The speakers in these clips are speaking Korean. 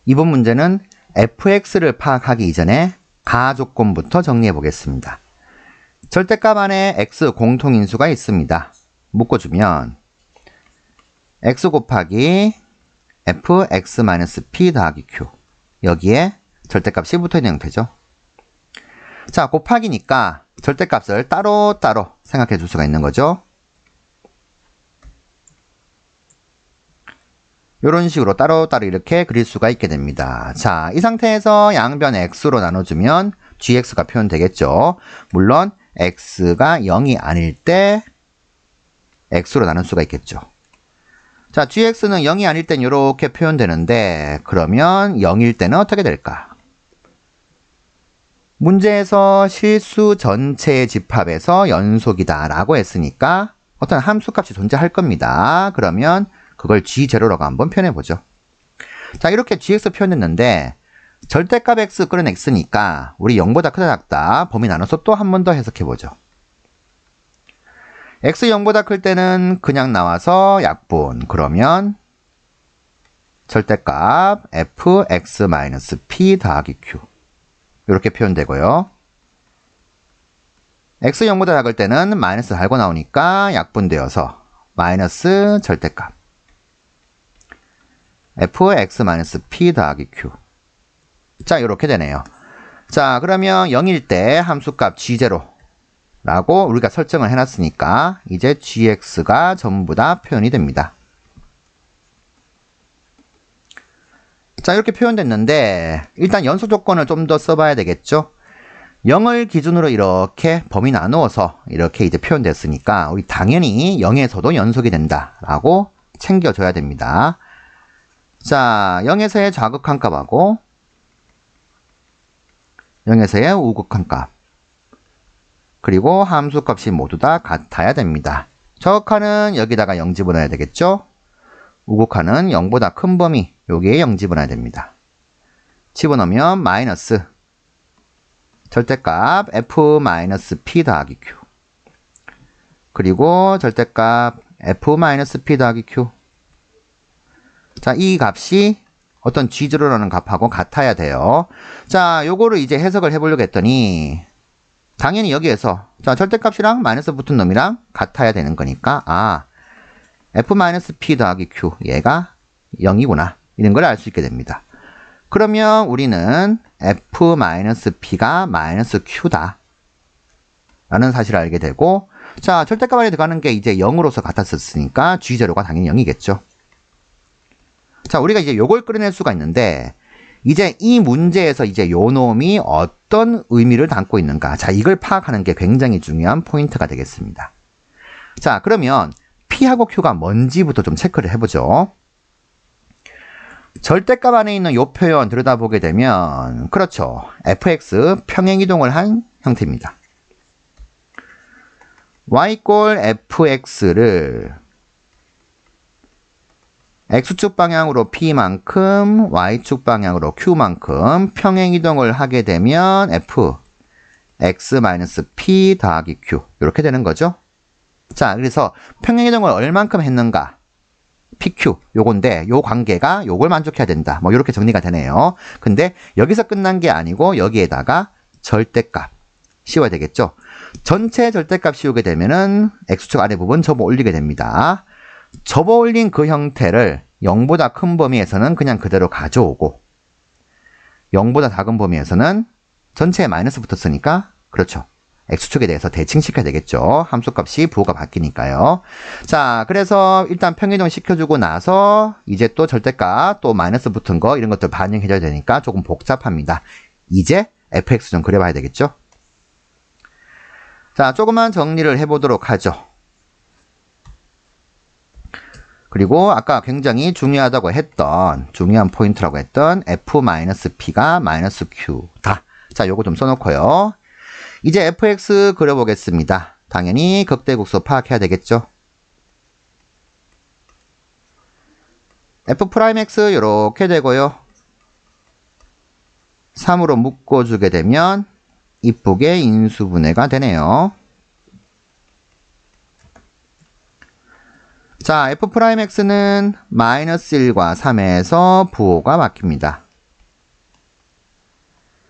이번 문제는 fx를 파악하기 이전에 가조건부터 정리해 보겠습니다. 절대값 안에 x 공통인수가 있습니다. 묶어주면 x 곱하기 fx-p 더하기 q, 여기에 절대값이 붙어있는 형태죠. 자, 곱하기니까 절대값을 따로따로 생각해 줄 수가 있는 거죠. 이런 식으로 따로따로 이렇게 그릴 수가 있게 됩니다. 자, 이 상태에서 양변 x로 나눠주면 gx가 표현되겠죠. 물론 x가 0이 아닐 때 x로 나눌 수가 있겠죠. 자, gx는 0이 아닐 땐 이렇게 표현되는데, 그러면 0일 때는 어떻게 될까? 문제에서 실수 전체의 집합에서 연속이다 라고 했으니까 어떤 함수값이 존재할 겁니다. 그러면 그걸 g0라고 한번 표현해보죠. 자, 이렇게 gx 표현했는데 절대값 x 끓은 x니까 우리 0보다 크다 작다 범위 나눠서 또 한 번 더 해석해보죠. x 0보다 클 때는 그냥 나와서 약분, 그러면 절대값 fx-p 더하기 q, 이렇게 표현되고요. x 0보다 작을 때는 마이너스 달고 나오니까 약분되어서 마이너스 절대값 fx-p 더하기 q. 자, 이렇게 되네요. 자, 그러면 0일 때 함수값 g0라고 우리가 설정을 해놨으니까 이제 gx가 전부 다 표현이 됩니다. 자, 이렇게 표현됐는데 일단 연속 조건을 좀 더 써봐야 되겠죠. 0을 기준으로 이렇게 범위 나누어서 이렇게 이제 표현됐으니까 우리 당연히 0에서도 연속이 된다라고 챙겨줘야 됩니다. 자, 0에서의 좌극한 값하고 0에서의 우극한 값, 그리고 함수값이 모두 다 같아야 됩니다. 저극한은 여기다가 0 집어넣어야 되겠죠. 우극한은 0보다 큰 범위, 여기에 0 집어넣어야 됩니다. 집어넣으면 마이너스 절대값 f-p 더하기 q, 그리고 절대값 f-p 더하기 q. 자, 이 값이 어떤 g0라는 값하고 같아야 돼요. 자, 요거를 이제 해석을 해보려고 했더니 당연히 여기에서 자, 절대값이랑 마이너스 붙은 놈이랑 같아야 되는 거니까 f-p 더하기 q, 얘가 0이구나, 이런 걸 알 수 있게 됩니다. 그러면 우리는 f-p가 -q다 라는 사실을 알게 되고, 자, 절대값 안에 들어가는 게 이제 0으로서 같았었으니까 g0가 당연히 0이겠죠. 자, 우리가 이제 요걸 끌어낼 수가 있는데 이제 이 문제에서 이제 요 놈이 어떤 의미를 담고 있는가, 자, 이걸 파악하는 게 굉장히 중요한 포인트가 되겠습니다. 자, 그러면 p하고 q가 뭔지부터 좀 체크를 해보죠. 절대값 안에 있는 요 표현 들여다보게 되면 그렇죠, fx 평행이동을 한 형태입니다. y 꼴 fx를 x축 방향으로 p만큼 y축 방향으로 q만큼 평행이동을 하게 되면 f x-p 더하기 q, 이렇게 되는 거죠. 자, 그래서 평행이동을 얼만큼 했는가, pq 요건데 요 관계가 요걸 만족해야 된다, 뭐 이렇게 정리가 되네요. 근데 여기서 끝난 게 아니고 여기에다가 절대값 씌워야 되겠죠. 전체 절대값 씌우게 되면은 x축 아래 부분 접어 올리게 됩니다. 접어 올린 그 형태를 0보다 큰 범위에서는 그냥 그대로 가져오고 0보다 작은 범위에서는 전체에 마이너스 붙었으니까 그렇죠, x축에 대해서 대칭시켜야 되겠죠. 함수값이 부호가 바뀌니까요. 자, 그래서 일단 평행이동 시켜주고 나서 이제 또 절대값 또 마이너스 붙은 거 이런 것들 반영해줘야 되니까 조금 복잡합니다. 이제 fx 좀 그려봐야 되겠죠. 자, 조금만 정리를 해보도록 하죠. 그리고 아까 굉장히 중요하다고 했던, 중요한 포인트라고 했던 f-p가 -q다. 자, 요거 좀 써놓고요. 이제 fx 그려보겠습니다. 당연히 극대국소 파악해야 되겠죠. f'x 이렇게 되고요. 3으로 묶어주게 되면 이쁘게 인수분해가 되네요. 자, f'x는 -1과 3에서 부호가 바뀝니다.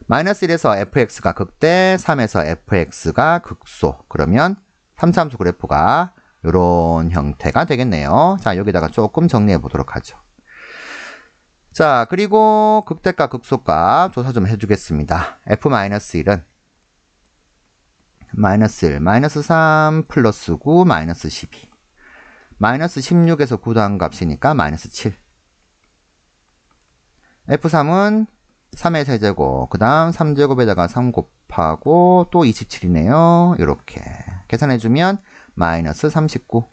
마이너스 1에서 fx가 극대, 3에서 fx가 극소. 그러면 3차함수 그래프가 이런 형태가 되겠네요. 자, 여기다가 조금 정리해 보도록 하죠. 자, 그리고 극대값, 극소값 조사 좀 해주겠습니다. f-1은 마이너스 1, 마이너스 3, 플러스 9, 마이너스 12. 마이너스 16에서 9 더한 값이니까 마이너스 7. f3은 3의 세제곱, 그 다음 3제곱에다가 3 곱하고 또 27이네요. 이렇게 계산해주면 마이너스 39.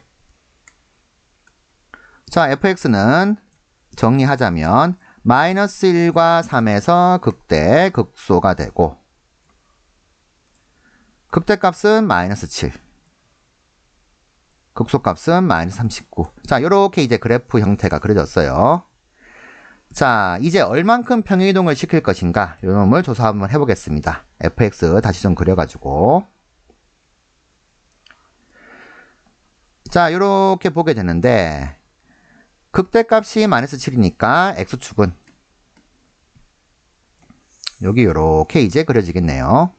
자, fx는 정리하자면 마이너스 1과 3에서 극대, 극소가 되고 극대값은 마이너스 7. 극소값은 마이너스 39. 자, 이렇게 이제 그래프 형태가 그려졌어요. 자, 이제 얼만큼 평행이동을 시킬 것인가? 이 놈을 조사 한번 해보겠습니다. fx 다시 좀 그려가지고. 자, 이렇게 보게 되는데 극대값이 마이너스 7이니까 x축은 여기 이렇게 이제 그려지겠네요.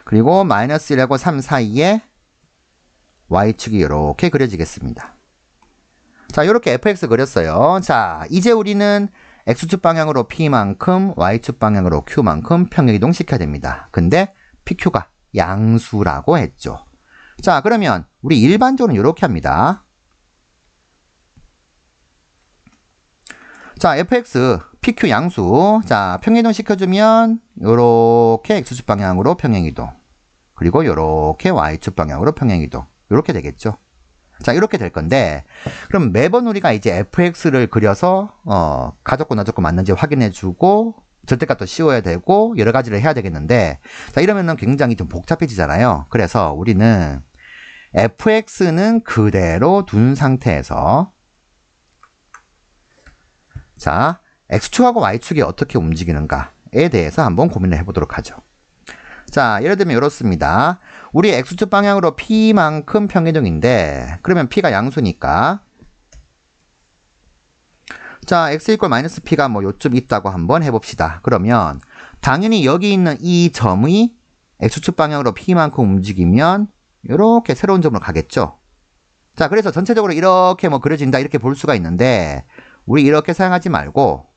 그리고 마이너스 1하고 3 사이에 y축이 이렇게 그려지겠습니다. 자, 이렇게 fx 그렸어요. 자, 이제 우리는 x축 방향으로 p만큼 y축 방향으로 q만큼 평행이동 시켜야 됩니다. 근데 pq가 양수라고 했죠. 자, 그러면 우리 일반적으로 이렇게 합니다. 자, fx, pq 양수. 자, 평행이동 시켜주면 이렇게 x축 방향으로 평행이동. 그리고 이렇게 y축 방향으로 평행이동. 이렇게 되겠죠. 자, 이렇게 될 건데, 그럼 매번 우리가 이제 fx를 그려서, 가족과 나족과 맞는지 확인해주고, 절대값도 씌워야 되고, 여러 가지를 해야 되겠는데, 자, 이러면은 굉장히 좀 복잡해지잖아요. 그래서 우리는 fx는 그대로 둔 상태에서, 자, x축하고 y축이 어떻게 움직이는가에 대해서 한번 고민을 해보도록 하죠. 자, 예를 들면 이렇습니다. 우리 x축 방향으로 p만큼 평행이동인데 그러면 p가 양수니까 자, x 이퀄 마이너스 p가 뭐 요쯤 있다고 한번 해봅시다. 그러면 당연히 여기 있는 이 점이 x축 방향으로 p만큼 움직이면 이렇게 새로운 점으로 가겠죠. 자, 그래서 전체적으로 이렇게 뭐 그려진다 이렇게 볼 수가 있는데 우리 이렇게 사용하지 말고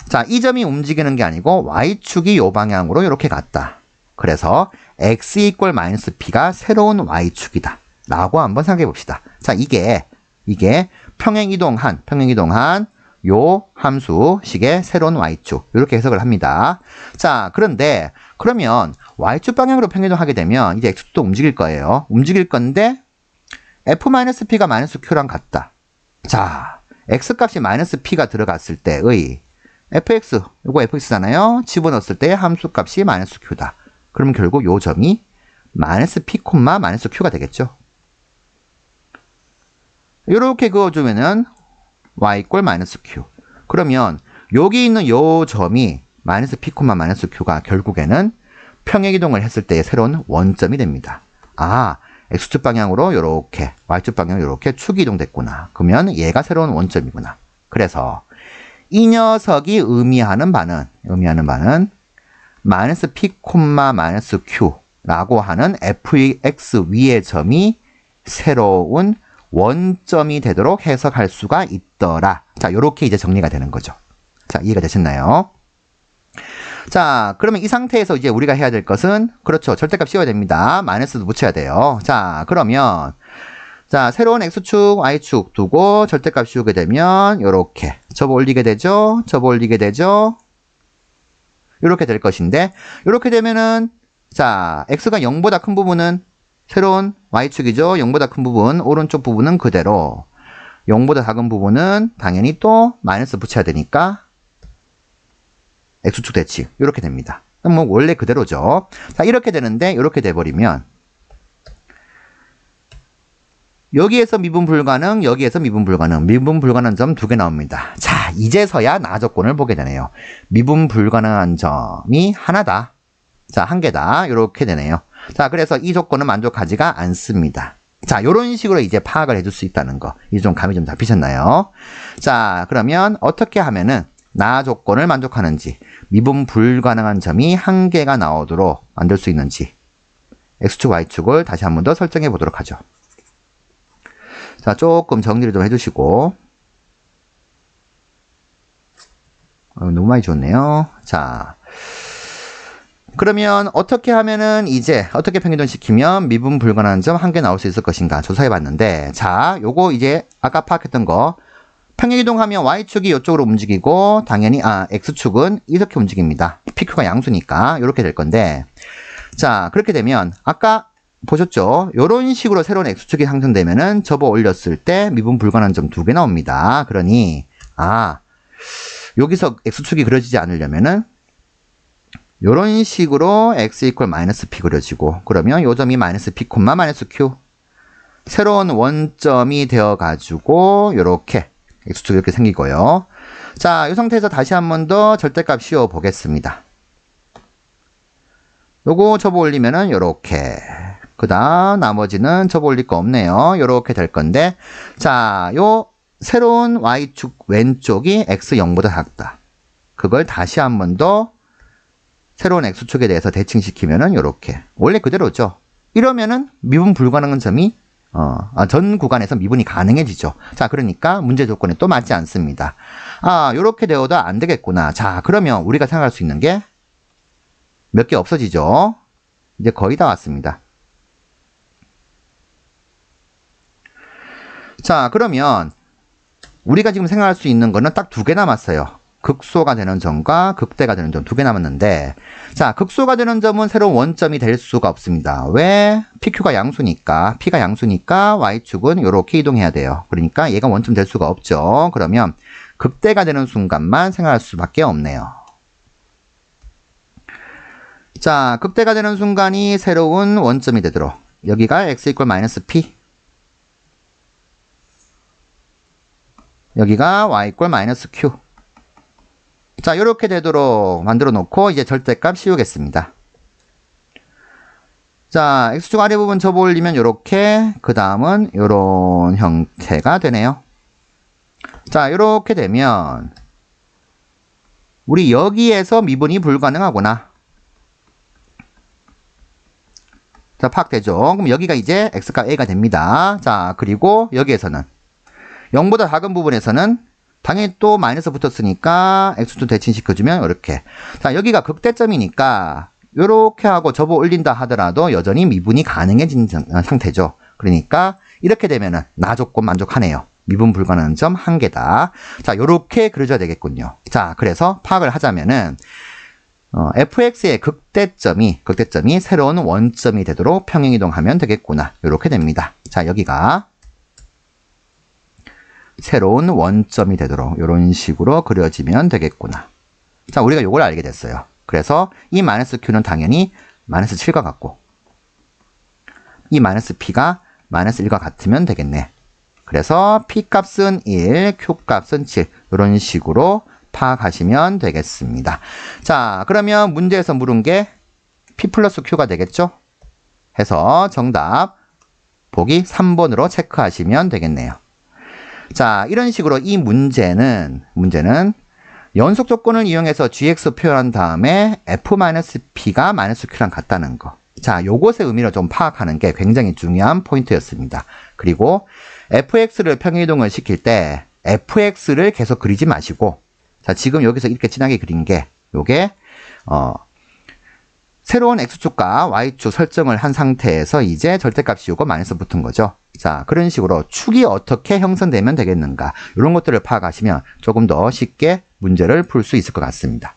자, 이 점이 움직이는 게 아니고 y축이 이 방향으로 이렇게 갔다. 그래서 x 이퀄 마이너스 p가 새로운 y축이다. 라고 한번 생각해 봅시다. 자, 이게 평행이동한 요 함수식의 새로운 y축. 이렇게 해석을 합니다. 자, 그런데 그러면 y축 방향으로 평행이동하게 되면 이제 x축도 움직일 거예요. 움직일 건데 f-p가 마이너스 q랑 같다. 자, x값이 마이너스 p가 들어갔을 때의 fx, 이거 fx잖아요. 집어넣었을 때 함수값이 마이너스 q다. 그럼 결국 요 점이 마이너스 p, 마이너스 q가 되겠죠. 이렇게 그어주면은 y 이퀄 마이너스 q. 그러면 여기 있는 요 점이 마이너스 p, 마이너스 q가 결국에는 평행이동을 했을 때의 새로운 원점이 됩니다. 아, x축 방향으로 이렇게, y축 방향으로 이렇게 축이 이동됐구나. 그러면 얘가 새로운 원점이구나. 그래서 이 녀석이 의미하는 바는 마이너스 p, 마이너스 q라고 하는 fx 위의 점이 새로운 원점이 되도록 해석할 수가 있더라. 자, 요렇게 이제 정리가 되는 거죠. 자, 이해가 되셨나요? 자, 그러면 이 상태에서 이제 우리가 해야 될 것은, 그렇죠. 절대값 씌워야 됩니다. 마이너스도 붙여야 돼요. 자, 그러면, 자, 새로운 x축, y축 두고 절대값 씌우게 되면, 요렇게. 접어 올리게 되죠? 접어 올리게 되죠? 요렇게 될 것인데, 요렇게 되면은, 자, x가 0보다 큰 부분은 새로운 y축이죠. 0보다 큰 부분, 오른쪽 부분은 그대로. 0보다 작은 부분은 당연히 또 마이너스 붙여야 되니까, x축 대칭. 이렇게 됩니다. 뭐 원래 그대로죠. 자, 이렇게 되는데 이렇게 돼버리면 여기에서 미분 불가능, 여기에서 미분 불가능. 미분 불가능한 점 2개 나옵니다. 자, 이제서야 나조건을 보게 되네요. 미분 불가능한 점이 하나다. 자, 1개다. 이렇게 되네요. 자, 그래서 이 조건은 만족하지가 않습니다. 자, 요런 식으로 이제 파악을 해줄 수 있다는 거. 이제 좀 감이 좀 잡히셨나요? 자, 그러면 어떻게 하면은 나 조건을 만족하는지, 미분 불가능한 점이 한 개가 나오도록 만들 수 있는지, X축, Y축을 다시 한 번 더 설정해 보도록 하죠. 자, 조금 정리를 좀 해주시고. 너무 많이 줬네요. 자. 그러면 어떻게 하면은 이제 어떻게 평이동 시키면 미분 불가능한 점 한 개 나올 수 있을 것인가 조사해 봤는데, 자, 요거 이제 아까 파악했던 거 평행이동하면 Y축이 이쪽으로 움직이고 당연히 X축은 이렇게 움직입니다. PQ가 양수니까 이렇게 될 건데, 자, 그렇게 되면 아까 보셨죠? 요런 식으로 새로운 X축이 상승되면은 접어 올렸을 때 미분 불가능한 점 2개 나옵니다. 그러니 여기서 X축이 그려지지 않으려면은 요런 식으로 x 이퀄 마이너스 p 그려지고, 그러면 요 점이 마이너스 p 콤마 마이너스 q, 새로운 원점이 되어가지고 요렇게 x축이 이렇게 생기고요. 자, 이 상태에서 다시 한 번 더 절대값 씌워 보겠습니다. 요거 접어 올리면은 요렇게, 그 다음 나머지는 접어 올릴 거 없네요. 요렇게 될 건데, 자, 요 새로운 y축 왼쪽이 x0보다 작다. 그걸 다시 한 번 더 새로운 X축에 대해서 대칭시키면은 요렇게 원래 그대로죠. 이러면은 미분 불가능한 점이 전 구간에서 미분이 가능해지죠. 자, 그러니까 문제 조건에 또 맞지 않습니다. 요렇게 되어도 안 되겠구나. 자, 그러면 우리가 생각할 수 있는 게 몇 개 없어지죠. 이제 거의 다 왔습니다. 자, 그러면 우리가 지금 생각할 수 있는 거는 딱 2개 남았어요. 극소가 되는 점과 극대가 되는 점 2개 남았는데, 자, 극소가 되는 점은 새로운 원점이 될 수가 없습니다. 왜? PQ가 양수니까, P가 양수니까 Y축은 이렇게 이동해야 돼요. 그러니까 얘가 원점 될 수가 없죠. 그러면 극대가 되는 순간만 생각할 수밖에 없네요. 자, 극대가 되는 순간이 새로운 원점이 되도록 여기가 x 이퀄 마이너스 p, 여기가 y 이퀄 마이너스 q. 자, 이렇게 되도록 만들어 놓고 이제 절대값 씌우겠습니다. 자, x축 아래 부분 접어 올리면 이렇게, 그 다음은 이런 형태가 되네요. 자, 이렇게 되면 우리 여기에서 미분이 불가능하구나. 자, 파악되죠? 그럼 여기가 이제 x값 a가 됩니다. 자, 그리고 여기에서는 0보다 작은 부분에서는 당연히 또 마이너스 붙었으니까 x축 대칭시켜주면 이렇게. 자, 여기가 극대점이니까 이렇게 하고 접어 올린다 하더라도 여전히 미분이 가능해진 상태죠. 그러니까 이렇게 되면은 나 조건 만족하네요. 미분 불가능한 점 1개다. 자, 요렇게 그려줘야 되겠군요. 자, 그래서 파악을 하자면은 fx의 극대점이 새로운 원점이 되도록 평행이동하면 되겠구나. 요렇게 됩니다. 자, 여기가 새로운 원점이 되도록 이런 식으로 그려지면 되겠구나. 자, 우리가 요걸 알게 됐어요. 그래서 이 마이너스 q는 당연히 마이너스 7과 같고, 이 마이너스 p가 마이너스 1과 같으면 되겠네. 그래서 p 값은 1, q 값은 7, 이런 식으로 파악하시면 되겠습니다. 자, 그러면 문제에서 물은 게 p 플러스 q가 되겠죠? 해서 정답 보기 3번으로 체크하시면 되겠네요. 자, 이런 식으로 이 문제는 연속 조건을 이용해서 gx 표현한 다음에 f-p가 -q랑 같다는 거. 자, 요것의 의미를 좀 파악하는 게 굉장히 중요한 포인트였습니다. 그리고 fx를 평행이동을 시킬 때 fx를 계속 그리지 마시고, 자, 지금 여기서 이렇게 진하게 그린 게 요게 새로운 x축과 y축 설정을 한 상태에서 이제 절대값 씌우고 마이너스 붙은 거죠. 자, 그런 식으로 축이 어떻게 형성되면 되겠는가, 이런 것들을 파악하시면 조금 더 쉽게 문제를 풀 수 있을 것 같습니다.